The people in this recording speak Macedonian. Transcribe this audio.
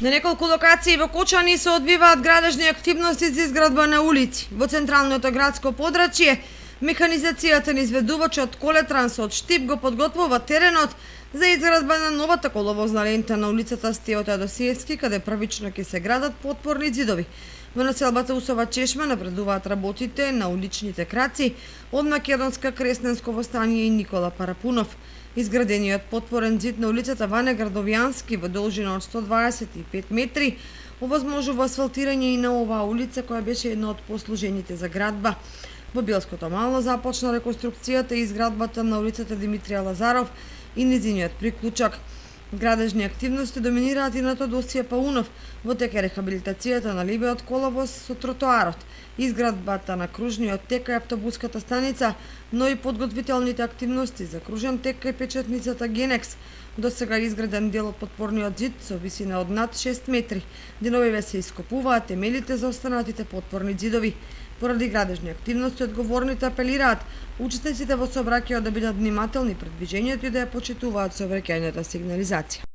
На неколку локации во Кочани се одвиваат градежни активности за изградба на улици. Во централното градско подрачје, механизацијата на изведувачот Колетранс од Штип го подготвува теренот за изградба на новата коловозна лента на улицата Стио Теодосиевски, каде првично ќе се градат потпорни ѕидови. Во населбата Усова Чешма напредуваат работите на уличните краци од Македонска, Кресненско стание и Никола Парапунов. Изградениот потпорен ѕид на улицата Ване Градовјански во должина од 125 метри овозможува асфалтирање и на оваа улица, која беше една од послужените за градба. Во Билското мало започна реконструкцијата и изградбата на улицата Димитрија Лазаров и низиниот приклучок. Градежни активности доминираат и на Тодосија Паунов, во тек е рехабилитацијата на ливиот коловоз со тротоарот, изградбата на кружниот тек и автобуската станица, но и подготвителните активности за кружен тек и печатницата Генекс. До сега изграден дел од потпорниот ѕид со висина од над 6 метри. Деновиве се ископуваат темелите за останатите потпорни ѕидови. Поради градежни активности, одговорните апелираат учесниците во сообраќајот да бидат внимателни пред движењето и да ја почитуваат сообраќајната сигнализација.